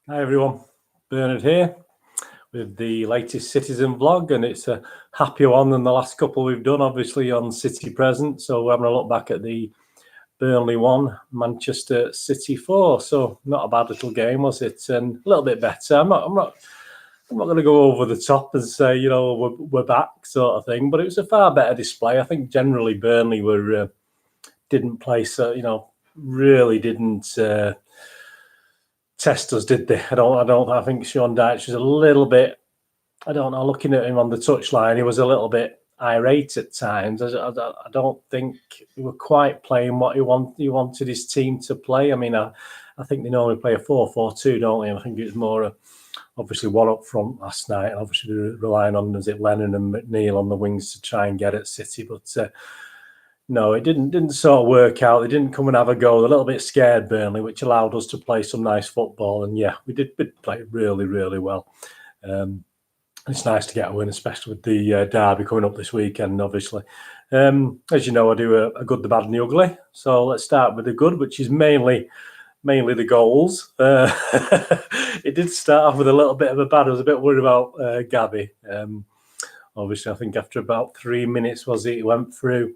Hi everyone, Bernard here with the latest Citizen vlog, and it's a happier one than the last couple we've done, obviously on City present. So we're having a look back at the Burnley 1, Manchester City 4. So not a bad little game, was it? And a little bit better. I'm not going to go over the top and say, you know, we're back sort of thing, but it was a far better display. I think generally Burnley didn't play, so, you know, really didn't test us, did they? I think Sean Dyche was a little bit, I don't know, looking at him on the touchline, he was a little bit irate at times. I don't think he were quite playing what he wanted his team to play. I mean, I think they normally play a 4-4-2, don't they? I think it was more obviously one up front last night, and obviously relying on, is it Lennon and McNeil on the wings to try and get at City, but no, it didn't sort of work out. They didn't come and have a go. They're a little bit scared, Burnley, which allowed us to play some nice football. And yeah, we did play really, really well. It's nice to get a win, especially with the derby coming up this weekend, obviously. As you know, I do a good, the bad and the ugly. So let's start with the good, which is mainly the goals. It did start off with a little bit of a bad. I was a bit worried about Gabby. Obviously, I think after about 3 minutes, he went through.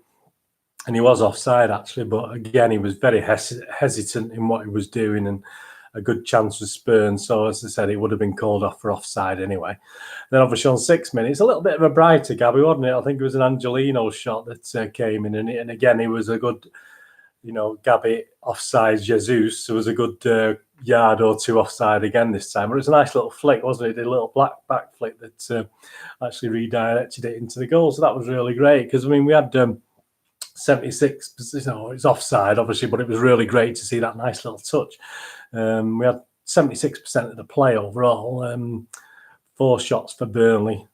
And he was offside, actually, but again, he was very hesitant in what he was doing, and a good chance was spurned. So, as I said, it would have been called off for offside anyway. And then, obviously, on 6 minutes, a little bit of a brighter Gabby, wasn't it? I think it was an Angelino shot that came in, and again, he was a good, you know, Gabby offside. Jesus, it was a good yard or two offside again this time. But it was a nice little flick, wasn't it? It did a little back flick that actually redirected it into the goal. So that was really great because, I mean, we had 76, you know, it's offside obviously, but it was really great to see that nice little touch. We had 76% of the play overall, 4 shots for Burnley,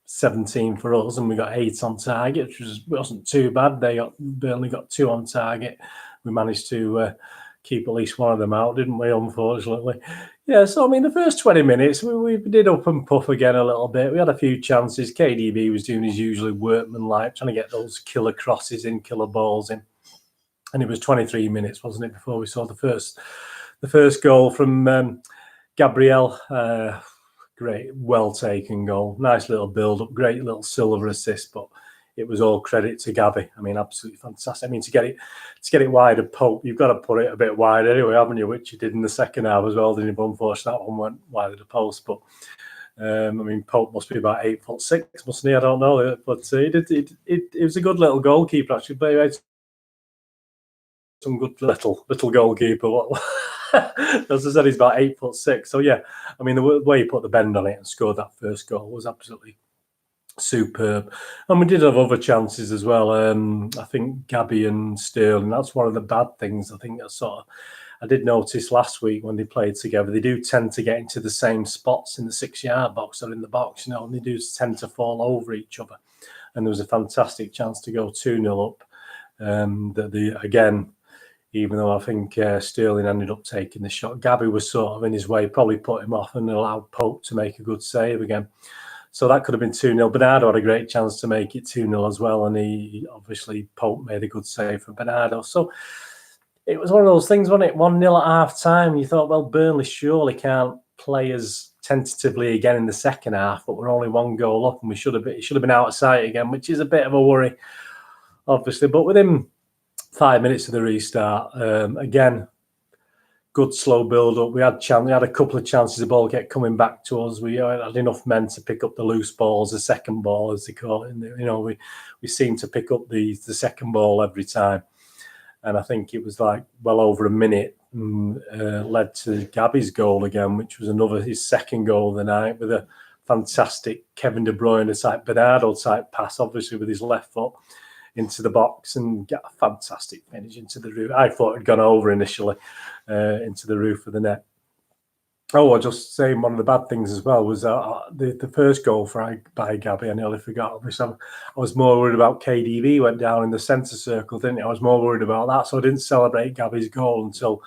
17 for us, and we got 8 on target, which wasn't too bad. Burnley got 2 on target. We managed to keep at least one of them out, didn't we, unfortunately? Yeah, so I mean, the first 20 minutes, we did up and puff again a little bit. We had a few chances. KDB was doing his usually workmanlike, trying to get those killer crosses in, killer balls in. And it was 23 minutes, wasn't it, before we saw the first goal from Gabriel. Great, well-taken goal. Nice little build-up, great little silver assist, but it was all credit to Gabby. I mean, absolutely fantastic. I mean, to get it wide of Pope, you've got to put it a bit wide anyway, haven't you? Which you did in the second half as well, didn't you? But unfortunately, that one went wide of the post. But I mean, Pope must be about 8'6", mustn't he? I don't know, but it was a good little goalkeeper actually. But he had some good little goalkeeper. As I said, he's about 8'6". So yeah, I mean, the way he put the bend on it and scored that first goal was absolutely superb. And we did have other chances as well. I think Gabby and Sterling, that's one of the bad things. I think I did notice last week when they played together, they do tend to get into the same spots in the 6-yard box or in the box, you know, and they do tend to fall over each other. And there was a fantastic chance to go 2-0 up. Again, even though I think Sterling ended up taking the shot, Gabby was sort of in his way, probably put him off and allowed Pope to make a good save again. So that could have been 2-0. Bernardo had a great chance to make it 2-0 as well, and he obviously, Pope made a good save for Bernardo. So it was one of those things, wasn't it? 1-0 at half-time. You thought, well, Burnley surely can't play as tentatively again in the second half, but we're only 1 goal up, and it should have been out of sight again, which is a bit of a worry, obviously. But within 5 minutes of the restart, again, good slow build-up. We had a couple of chances. The ball kept coming back to us. We had enough men to pick up the loose balls, the second ball, as they call it. And, you know, we seemed to pick up the second ball every time. And I think it was like well over a minute led to Gabby's goal again, which was his second goal of the night, with a fantastic Kevin De Bruyne type, Bernardo type pass, obviously with his left foot into the box, and get a fantastic finish into the roof. I thought it had gone over initially into the roof of the net. Oh, I'll just say one of the bad things as well was the first goal by Gabby. I nearly forgot. Obviously, I was more worried about KDB went down in the centre circle, didn't he? I was more worried about that, so I didn't celebrate Gabby's goal until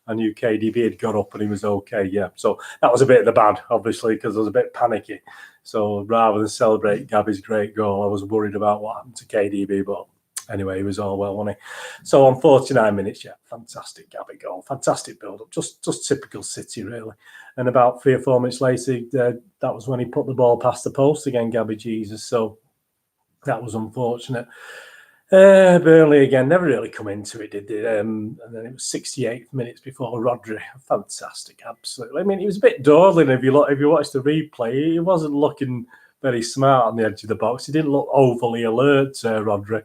I knew KDB had got up and he was okay. Yeah, so that was a bit of the bad, obviously, because I was a bit panicky. So rather than celebrate Gabby's great goal, I was worried about what happened to KDB. But anyway, he was all well, wasn't he? So on 49 minutes, yeah, fantastic Gabby goal, fantastic build-up, just typical City, really. And about 3 or 4 minutes later, that was when he put the ball past the post again, Gabby Jesus. So that was unfortunate. Burnley again never really come into it, did they? And then it was 68 minutes before Rodri. Fantastic, absolutely. I mean, he was a bit dawdling if you watch the replay. He wasn't looking very smart on the edge of the box. He didn't look overly alert, Rodri.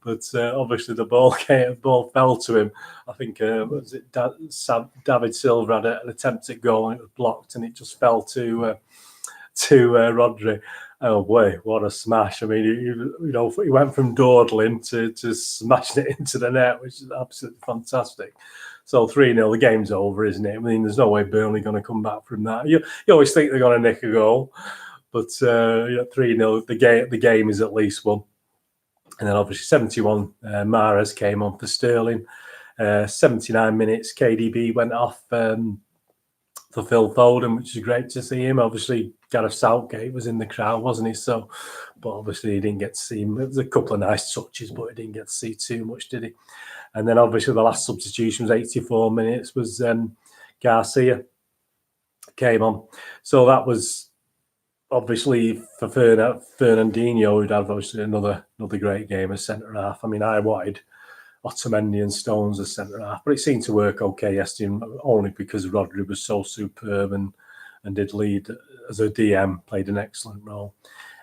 But obviously the ball fell to him. I think was it David Silva had an attempt at goal and it was blocked, and it just fell to Rodri. Oh boy, what a smash! I mean, he went from dawdling to smashing it into the net, which is absolutely fantastic. So 3-0, the game's over, isn't it? I mean, there's no way Burnley going to come back from that. You always think they're going to nick a goal, but 3-0, the game is at least won. And then obviously 71, Mahrez came on for Sterling. 79 minutes, KDB went off for Phil Foden, which is great to see him. Obviously, Gareth Southgate was in the crowd, wasn't he? So, but obviously he didn't get to see him. It was a couple of nice touches, but he didn't get to see too much, did he? And then obviously the last substitution was 84 minutes, was Garcia came on. So that was obviously for Fernandinho, who'd have obviously another great game as centre-half. I mean, I wanted Otamendi and Stones as centre-half, but it seemed to work okay yesterday, only because Rodri was so superb and did lead as a DM, played an excellent role.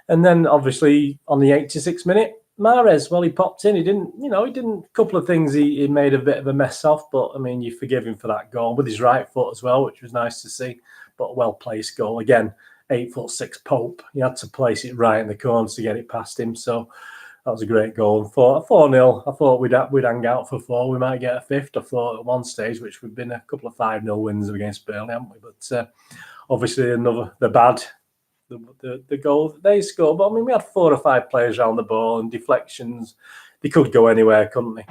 And then obviously on the 86th minute, Mahrez, well, he popped in. He didn't, a couple of things he made a bit of a mess of, but I mean, you forgive him for that goal with his right foot as well, which was nice to see, but a well-placed goal. Again, 8'6" Pope. He had to place it right in the corners to get it past him. So that was a great goal. 4-0. I thought we'd hang out for 4. We might get a 5th. I thought at one stage, which we've been a couple of 5-0 wins against Burnley, haven't we? But obviously the goal that they scored. But I mean, we had 4 or 5 players around the ball and deflections. They could go anywhere, couldn't they?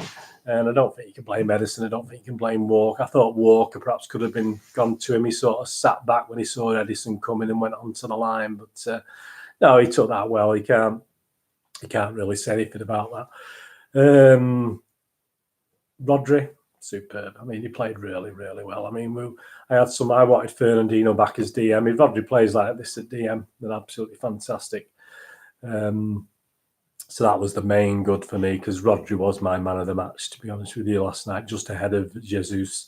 And I don't think you can blame Edison. I don't think you can blame Walker. I thought Walker perhaps could have gone to him. He sort of sat back when he saw Edison coming and went onto the line. But no, he took that well. He can't really say anything about that. Rodri, superb. I mean, he played really, really well. I mean, I wanted Fernandinho back as DM. If Rodri plays like this at DM, then absolutely fantastic. So that was the main good for me, because Rodri was my man of the match, to be honest with you, last night, just ahead of Jesus.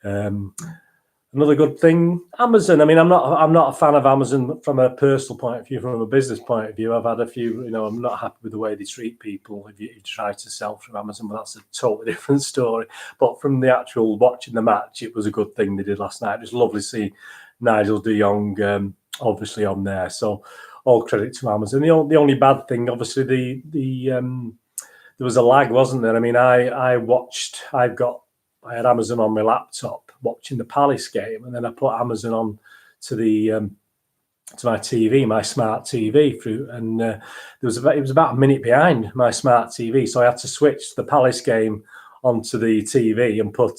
Another good thing, Amazon. I mean, I'm not a fan of Amazon from a personal point of view. From a business point of view, I've had a few. I'm not happy with the way they treat people if you try to sell from Amazon, but that's a totally different story. But from the actual watching the match, it was a good thing they did last night. It was lovely to see Nigel de Jong obviously on there. So all credit to Amazon. The only bad thing, obviously, there was a lag, wasn't there? I mean, I had Amazon on my laptop watching the Palace game, and then I put Amazon on to my TV, my smart TV through, and it was about a minute behind my smart TV, so I had to switch the Palace game onto the TV and put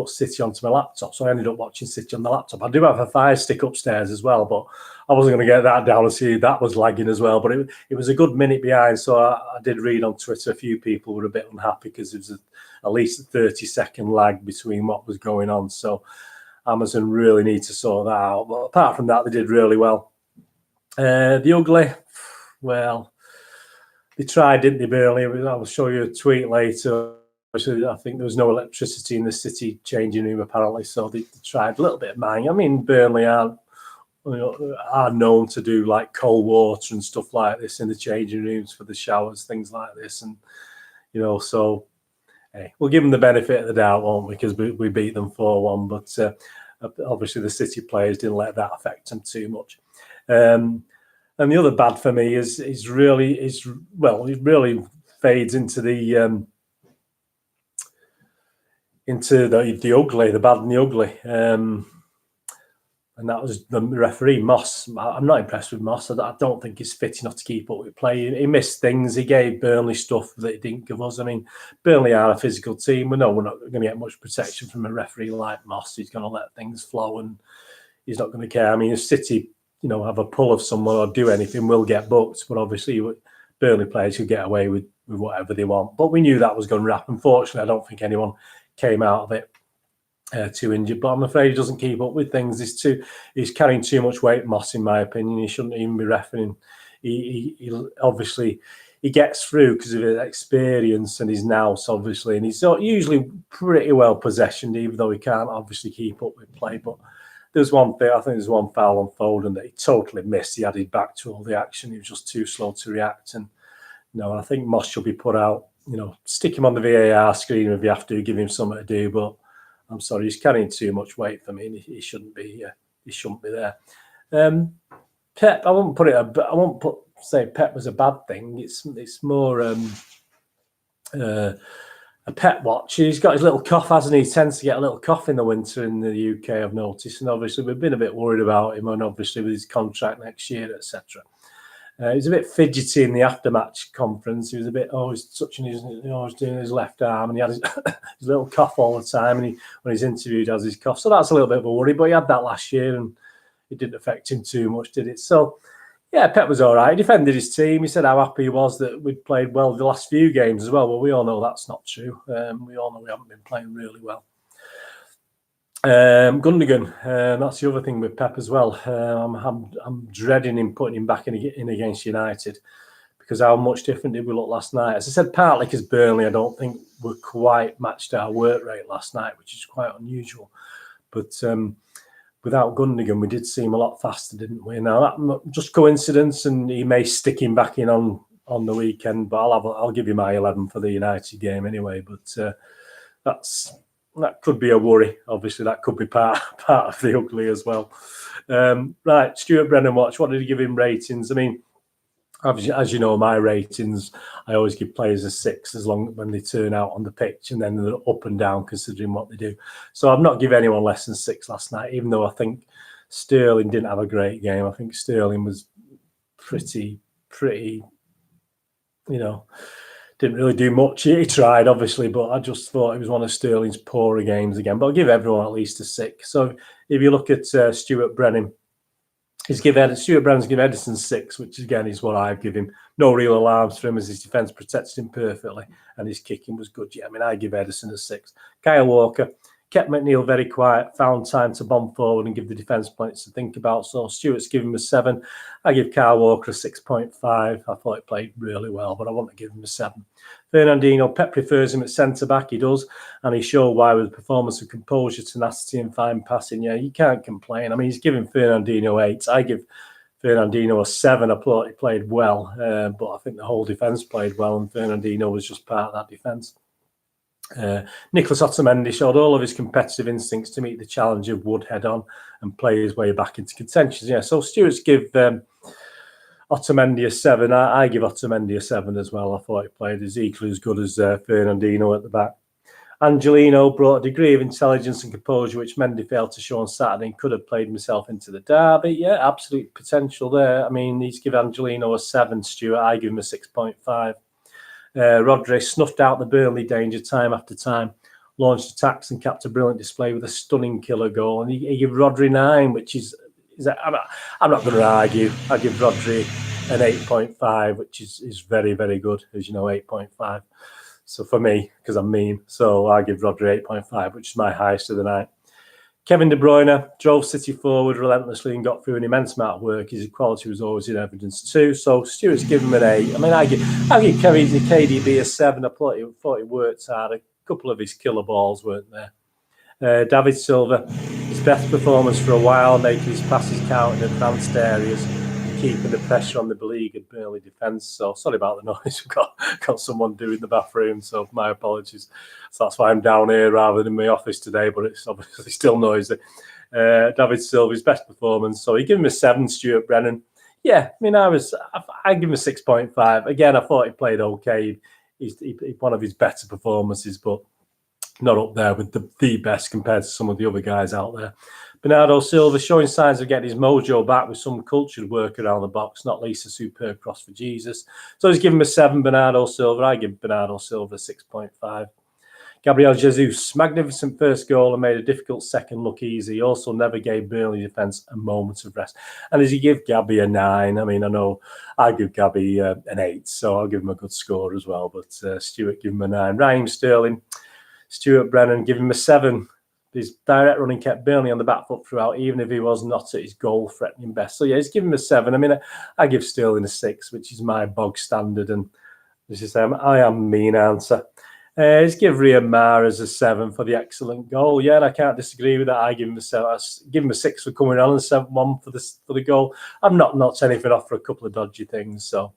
City onto my laptop. So I ended up watching City on the laptop. I do have a Fire Stick upstairs as well, but I wasn't going to get that down and see that was lagging as well. But it was a good minute behind. So I did read on Twitter a few people were a bit unhappy because there was at least a 30-second lag between what was going on. So Amazon really need to sort that out. But apart from that, they did really well. The ugly, well, they tried, didn't they, Burnley? I'll show you a tweet later. I think there was no electricity in the City changing room, apparently, so they tried a little bit of mine. I mean, Burnley are known to do like cold water and stuff like this in the changing rooms for the showers, things like this, and so hey, we'll give them the benefit of the doubt, won't we? Because we beat them 4-1, but obviously the City players didn't let that affect them too much. And the other bad for me it really fades into the ugly, the bad and the ugly. And that was the referee, Moss. I'm not impressed with Moss. I don't think he's fit enough to keep up with play. He missed things. He gave Burnley stuff that he didn't give us. I mean, Burnley are a physical team. We know we're not going to get much protection from a referee like Moss. He's going to let things flow and he's not going to care. I mean, if City, have a pull of someone or do anything, we'll get booked. But obviously, Burnley players could get away with with whatever they want. But we knew that was going to happen. Unfortunately, I don't think anyone came out of it too injured. But I'm afraid he doesn't keep up with things. He's carrying too much weight, Moss, in my opinion. He shouldn't even be refereeing. He obviously he gets through because of his experience and his nous, obviously, and he's usually pretty well possessioned, even though he can't obviously keep up with play. But there's one thing, I think there's one foul on Foden that he totally missed. He had his back to all the action. He was just too slow to react. And I think Moss should be put out. Stick him on the VAR screen if you have to, give him something to do. But I'm sorry, he's carrying too much weight for me. He shouldn't be. He shouldn't be there. Pep, I won't say Pep was a bad thing. It's more a Pep Watch. He's got his little cough, hasn't he? He tends to get a little cough in the winter in the UK, I've noticed. And obviously we've been a bit worried about him, and obviously with his contract next year, etc. He was a bit fidgety in the aftermatch conference. He was a bit, he's touching his, he's doing his left arm, and he had his, his little cough all the time. And when he's interviewed, has his cough. So that's a little bit of a worry. But he had that last year, and it didn't affect him too much, did it? So, yeah, Pep was all right. He defended his team. He said how happy he was that we'd played well the last few games as well. Well, we all know that's not true. We all know we haven't been playing really well. Gundogan, that's the other thing with Pep as well. I'm dreading him putting him back in against United, because how much different did we look last night? As I said, partly because Burnley, I don't think we quite matched our work rate last night, which is quite unusual. But without Gundogan, we did seem a lot faster, didn't we? Now, that just coincidence, and he may stick him back in on the weekend, but I'll give you my 11 for the United game anyway. But that could be a worry. Obviously, that could be part of the ugly as well. Right, Stuart Brennan watch. What did he give him ratings? I mean, as you know, my ratings, I always give players a 6 as long when they turn out on the pitch, and then they're up and down considering what they do. So I've not given anyone less than 6 last night, even though I think Sterling didn't have a great game. I think Sterling was pretty, didn't really do much. He tried, obviously, but I just thought it was one of Sterling's poorer games again. But I'll give everyone at least a 6. So if you look at Stuart Brennan, Stuart Brennan's given Ederson 6, which again is what I've given him. No real alarms for him, as his defence protected him perfectly, and his kicking was good. Yeah, I mean, I give Ederson a 6. Kyle Walker kept McNeil very quiet, found time to bomb forward and give the defence points to think about. So Stuart's given him a 7. I give Kyle Walker a 6.5. I thought he played really well, but I want to give him a 7. Fernandinho, Pep prefers him at centre-back, he does, and he showed why with the performance of composure, tenacity and fine passing. Yeah, you can't complain. I mean, he's giving Fernandinho 8. I give Fernandinho a 7. I thought he played well, but I think the whole defence played well, and Fernandinho was just part of that defence. Nicholas Otamendi showed all of his competitive instincts to meet the challenge of Wood head-on and play his way back into contention. Yeah, so Stuart's give Otamendi a 7. I give Otamendi a 7 as well. I thought he played as equally as good as Fernandinho at the back. Angelino brought a degree of intelligence and composure which Mendy failed to show on Saturday, and could have played himself into the derby. Yeah, absolute potential there. I mean, he's given Angelino a 7, Stuart. I give him a 6.5. Rodri snuffed out the Burnley danger time after time, launched attacks and capped a brilliant display with a stunning killer goal. And he gave Rodri 9, which is I'm not going to argue. I give Rodri an 8.5, which is very, very good, as you know, 8.5. So for me, because I'm mean, so I give Rodri 8.5, which is my highest of the night. Kevin De Bruyne drove City forward relentlessly and got through an immense amount of work. His quality was always in evidence too. So Stuart's given him an 8. I mean, I give KDB a 7. I thought he worked hard. A couple of his killer balls weren't there. David Silva, his best performance for a while, making his passes count in advanced areas, keeping the pressure on the beleaguered Burnley defence. So sorry about the noise. We've got someone doing the bathroom, so my apologies. So that's why I'm down here rather than my office today, but it's obviously still noisy. David Silva's best performance. So he gave him a 7, Stuart Brennan. Yeah, I mean, I give him a 6.5. Again, I thought he played okay. He's one of his better performances, but not up there with the best compared to some of the other guys out there. Bernardo Silva showing signs of getting his mojo back with some cultured work around the box, not least a superb cross for Jesus. So he's given him a 7, Bernardo Silva. I give Bernardo Silva a 6.5. Gabriel Jesus, magnificent first goal and made a difficult second look easy. He also never gave Burnley defence a moment of rest. And as you give Gabby a 9, I mean, I know I give Gabby an 8, so I'll give him a good score as well. But Stuart, give him a 9. Raheem Sterling, Stuart, Brennan, give him a 7. His direct running kept Burnley on the back foot throughout, even if he was not at his goal-threatening best. So, yeah, he's given him a 7. I mean, I give Sterling a 6, which is my bog standard. And as you say, I am mean answer. He's give Riyad Mahrez a 7 for the excellent goal. Yeah, and I can't disagree with that. I give him a 7. I give him a 6 for coming on and 7-1 for the goal. I'm not knocked anything off for a couple of dodgy things. So,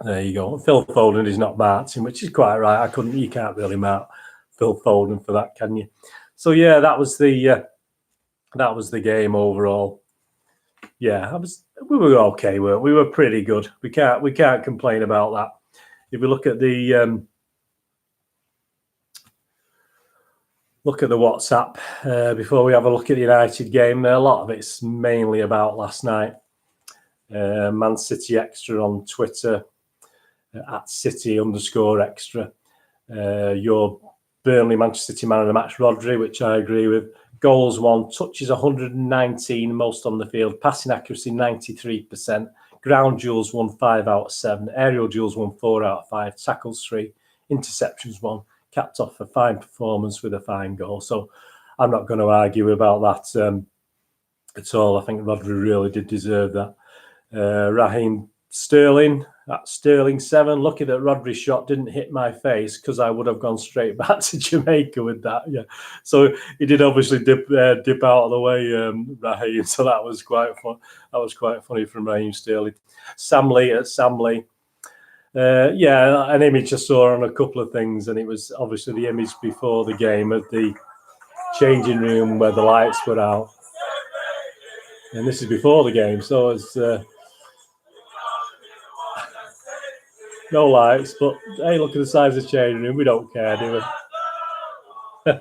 there you go. Phil Foden is not marked him, which is quite right. You can't really mark Phil Foden for that, can you? So yeah, that was the game overall. Yeah, we were okay, weren't we? We were pretty good. We can't complain about that. If we look at the WhatsApp before we have a look at the United game, a lot of it's mainly about last night. Man City Extra on Twitter at City_Extra. Your Burnley Manchester City man of the match, Rodri, which I agree with. Goals 1, touches 119, most on the field. Passing accuracy 93%. Ground duels 1, 5 out of 7. Aerial duels 1, 4 out of 5. Tackles 3. Interceptions 1. Capped off a fine performance with a fine goal. So I'm not going to argue about that at all. I think Rodri really did deserve that. Raheem Sterling, at Sterling 7. Lucky that Rodri's shot didn't hit my face, because I would have gone straight back to Jamaica with that. Yeah, so he did obviously dip out of the way, Raheem. So that was quite fun. That was quite funny from Raheem Sterling. Sam Lee at Sam Lee. Yeah, an image I saw on a couple of things, and it was obviously the image before the game of the changing room where the lights were out, and this is before the game, so it's no lights, but hey, look at the size of the changing room. We don't care, do we?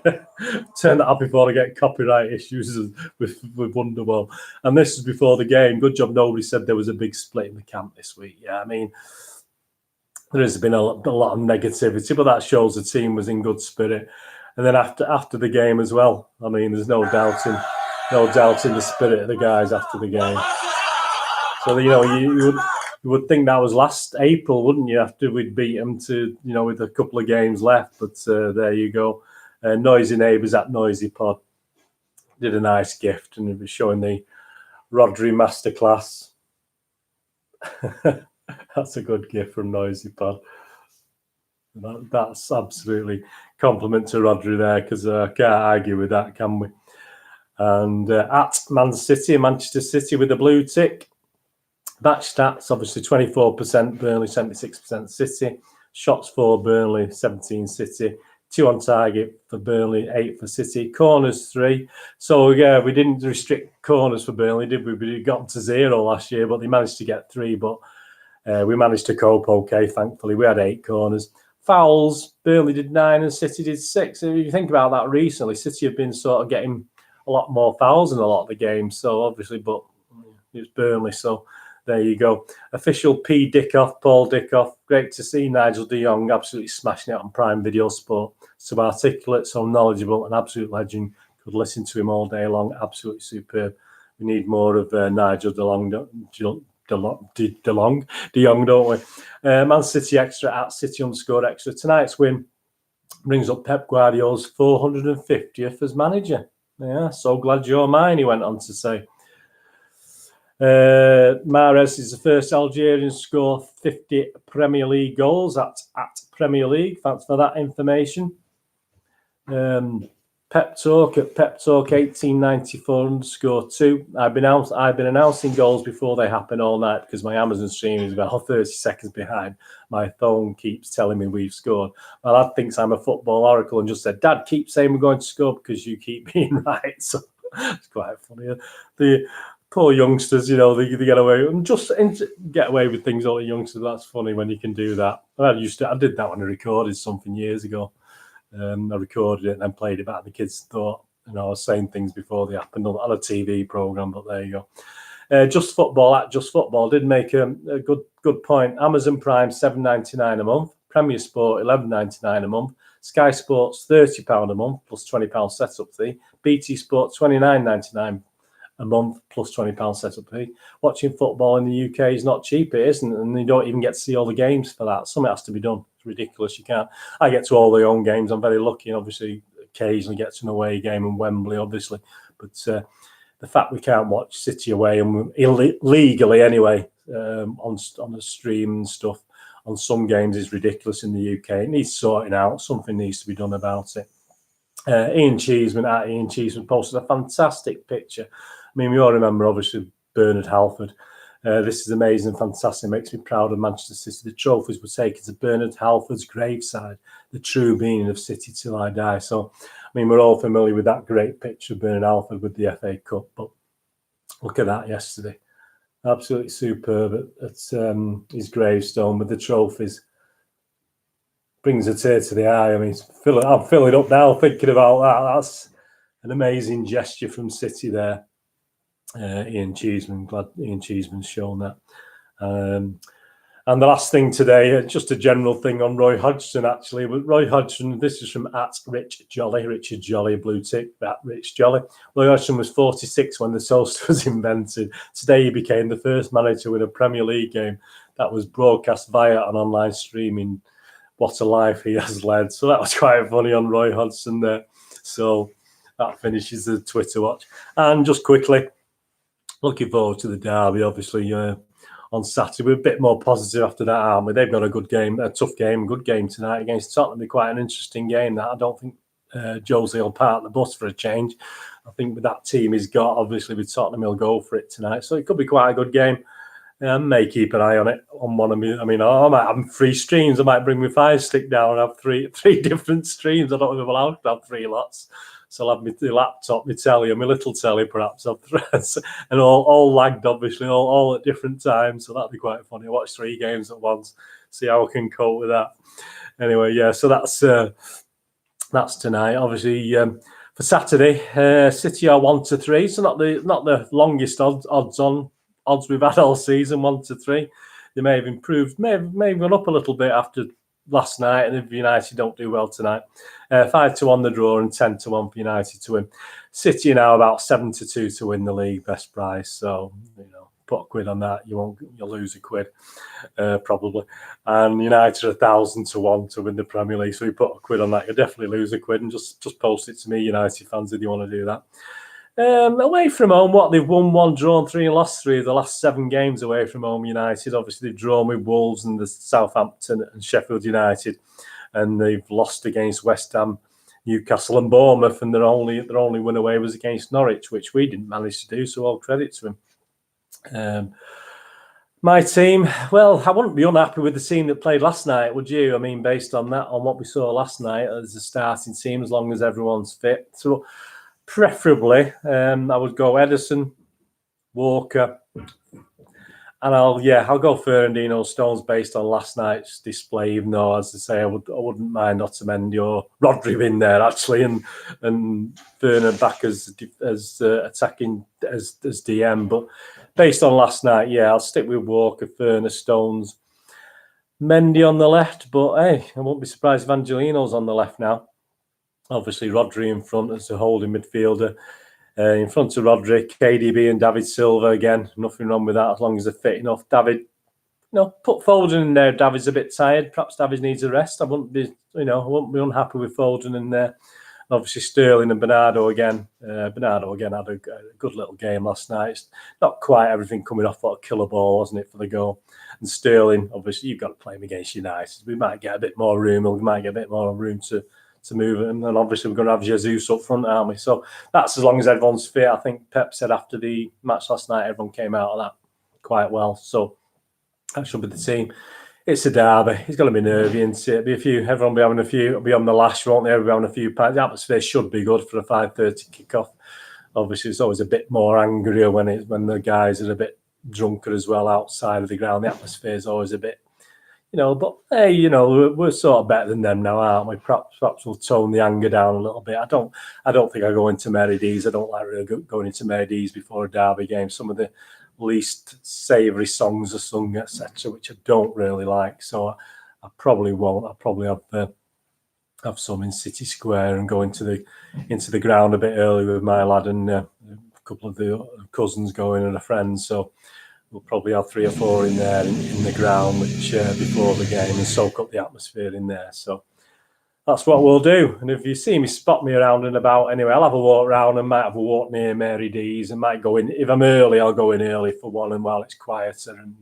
Turn that up before I get copyright issues with Wonderwall. And this is before the game. Good job nobody said there was a big split in the camp this week. Yeah, I mean, there has been a lot of negativity, but that shows the team was in good spirit. And then after the game as well, I mean, there's no doubt in the spirit of the guys after the game. So, you know, you would think that was last April, wouldn't you, after we'd beat them to, you know, with a couple of games left. But there you go. Noisy Neighbours at Noisy Pod did a nice gift, and it was showing the Rodri masterclass. That's a good gift from Noisy Pod. That's absolutely compliment to Rodri there, because I can't argue with that, can we? And at Manchester City with the blue tick. Match stats, obviously 24% Burnley, 76% City. Shots for Burnley, 17 City. 2 on target for Burnley, 8 for City. Corners 3. So yeah, we didn't restrict corners for Burnley, did we? We got to 0 last year, but they managed to get 3. But we managed to cope okay, thankfully. We had 8 corners. Fouls, Burnley did 9 and City did 6. If you think about that recently, City have been sort of getting a lot more fouls in a lot of the games. So obviously, but it's Burnley, so there you go. Official P. Dickoff, Paul Dickoff. Great to see Nigel de Jong absolutely smashing it on Prime Video Sport. So articulate, so knowledgeable, an absolute legend. Could listen to him all day long. Absolutely superb. We need more of Nigel de Jong, don't we? Man City Extra at City_Extra. Tonight's win brings up Pep Guardiola's 450th as manager. Yeah, so glad you're mine, he went on to say. Mahrez is the first Algerian to score 50 Premier League goals at Premier League. Thanks for that information. Pep Talk at Pep Talk 1894_2. I've been announcing goals before they happen all night, because my Amazon stream is about 30 seconds behind. My phone keeps telling me we've scored. My lad thinks I'm a football oracle and just said, "Dad, keep saying we're going to score because you keep being right." So it's quite funny. The poor youngsters, you know, they get away and just get away with things. All the youngsters, that's funny when you can do that. I did that when I recorded something years ago. I recorded it and then played it back. The kids thought, you know, I was saying things before they happened on a TV program. But there you go. Just Football did make a good point. Amazon Prime $7.99 a month. Premier Sport $11.99 a month. Sky Sports £30 a month plus £20 setup fee. BT Sport £29.99 a month plus £20 setup fee. Watching football in the UK is not cheap, it isn't, and you don't even get to see all the games for that. Something has to be done. It's ridiculous. You can't. I get to all the home games. I'm very lucky, and obviously occasionally get to an away game in Wembley, obviously. But the fact we can't watch City away and illegally anyway on the stream and stuff on some games is ridiculous in the UK. It needs sorting out. Something needs to be done about it. Ian Cheeseman posted a fantastic picture. I mean, we all remember, obviously, Bernard Halford. This is amazing and fantastic. It makes me proud of Manchester City. The trophies were taken to Bernard Halford's graveside, the true meaning of City till I die. So, I mean, we're all familiar with that great picture of Bernard Halford with the FA Cup. But look at that yesterday. Absolutely superb at his gravestone with the trophies. Brings a tear to the eye. I mean, I'm filling up now thinking about that. That's an amazing gesture from City there. Ian Cheeseman, glad Ian Cheeseman's shown that. And the last thing today, just a general thing on Roy Hodgson, actually. But Roy Hodgson, this is from @Richard Jolly, blue tick, @Rich Jolly. Roy Hodgson was 46 when the toast was invented. Today he became the first manager to win a Premier League game that was broadcast via an online streaming. What a life he has led. So that was quite funny on Roy Hodgson there. So that finishes the Twitter watch. And just quickly, looking forward to the derby, obviously, on Saturday. We're a bit more positive after that, aren't we? They've got a good game, a tough game, good game tonight against Tottenham. It'll be quite an interesting game. That I don't think Jose will park the bus for a change. I think with that team he's got, obviously with Tottenham, he'll go for it tonight. So it could be quite a good game. May keep an eye on it on one of me. I mean, I might have 3 streams. I might bring my Fire Stick down and have three different streams. I don't know if I'm allowed to have 3 lots. So I'll have my laptop, my telly, and my little telly, perhaps, and all lagged, obviously, all at different times. So that'd be quite funny. I watch 3 games at once, see how I can cope with that. Anyway, yeah. So that's tonight. Obviously, for Saturday, City are 1-3. So not the longest odds we've had all season, 1-3. They may have improved, may have gone up a little bit after last night, and if United don't do well tonight, 5-1 the draw and 10-1 for United to win. City now about 7-2 to win the league, best price. So put a quid on that, you'll lose a quid probably. And United are 1,000-1 to win the Premier League. So you put a quid on that, you'll definitely lose a quid. And just post it to me, United fans, if you want to do that. Away from home, they've won 1, drawn 3, and lost 3 of the last 7 games away from home. United, obviously, they've drawn with Wolves and the Southampton and Sheffield United, and they've lost against West Ham, Newcastle, and Bournemouth. And their only win away was against Norwich, which we didn't manage to do. So all credit to them. My team, well, I wouldn't be unhappy with the team that played last night, would you? I mean, based on what we saw last night as a starting team, as long as everyone's fit. So preferably, I would go Ederson, Walker, and I'll go Fernandino Stones based on last night's display. Even though, as I say, I wouldn't mind Otamendi or Rodri in there actually, and Fernand back as attacking as DM. But based on last night, I'll stick with Walker, Fernand, Stones, Mendy on the left. But hey, I won't be surprised if Angelino's on the left now. Obviously, Rodri in front as a holding midfielder. In front of Rodri, KDB and David Silva again. Nothing wrong with that as long as they're fit enough. David, put Foden in there. David's a bit tired. Perhaps David needs a rest. I wouldn't be unhappy with Foden in there. Obviously, Sterling and Bernardo again. Bernardo again had a good little game last night. It's not quite everything coming off what a killer ball, wasn't it, for the goal? And Sterling, obviously, you've got to play him against United. We might get a bit more room, or we might get a bit more room to move him. And obviously we're going to have Jesus up front, aren't we? So that's as long as everyone's fit. I think Pep said after the match last night, everyone came out of that quite well. So that should be the team. It's a derby. It's going to be nervy, isn't it? Everyone will be having a few, be on the lash, won't they? Everyone having a few pints. The atmosphere should be good for a 5:30 kickoff. Obviously, it's always a bit more angrier when the guys are a bit drunker as well outside of the ground. The atmosphere is always a bit, but hey, we're sort of better than them now, aren't we? Perhaps we'll tone the anger down a little bit. I don't think I go into Mary D's. I don't like really going into Mary D's before a derby game. Some of the least savoury songs are sung, etc., which I don't really like. So I probably won't. I'll probably have have some in City Square and go into the ground a bit early with my lad and a couple of the cousins going and a friend. So we'll probably have 3 or 4 in there in the ground, which before the game, and soak up the atmosphere in there. So that's what we'll do. And if you see me, spot me around and about anyway, I'll have a walk around and might have a walk near Mary D's and might go in. If I'm early, I'll go in early for one and while it's quieter. And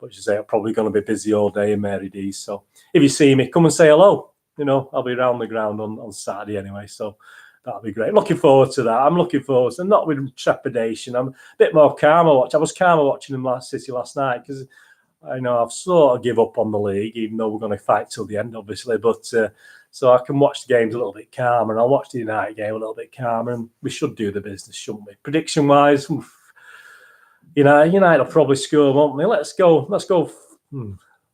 but as you say, I'm probably going to be busy all day in Mary D's. So if you see me, come and say hello. I'll be around the ground on Saturday anyway. So that'll be great. Looking forward to that. I'm looking forward to, not with trepidation. I'm a bit more calmer watch. I was calmer watching them City last night because I know I've sort of give up on the league, even though we're going to fight till the end, obviously. But so I can watch the games a little bit calmer, and I'll watch the United game a little bit calmer, and we should do the business, shouldn't we? Prediction-wise, United will probably score, won't they? Let's go.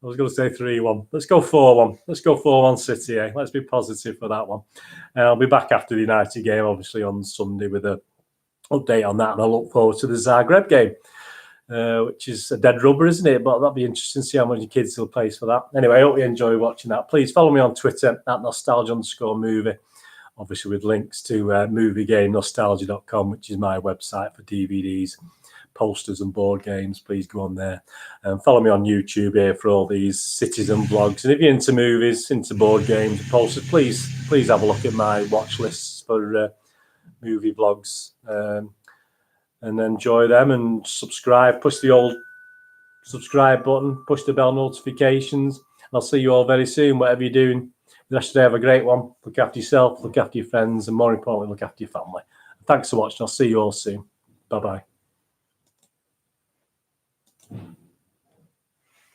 I was going to say 3-1. Let's go 4-1. Let's go 4-1 City. Let's be positive for that one. I'll be back after the United game, obviously, on Sunday with an update on that, and I look forward to the Zagreb game, which is a dead rubber, isn't it? But that'll be interesting to see how many kids will place for that. Anyway, I hope you enjoy watching that. Please follow me on Twitter at nostalgia_movie, obviously with links to moviegamenostalgia.com, which is my website for DVDs, posters and board games. Please go on there and follow me on YouTube here for all these citizen vlogs. And if you're into movies, into board games, posters, please have a look at my watch lists for movie vlogs and enjoy them, and subscribe. Push the old subscribe button, push the bell notifications. I'll see you all very soon, whatever you're doing. The rest of the day, have a great one. Look after yourself, look after your friends, and more importantly, look after your family. Thanks for watching. I'll see you all soon. Bye-bye.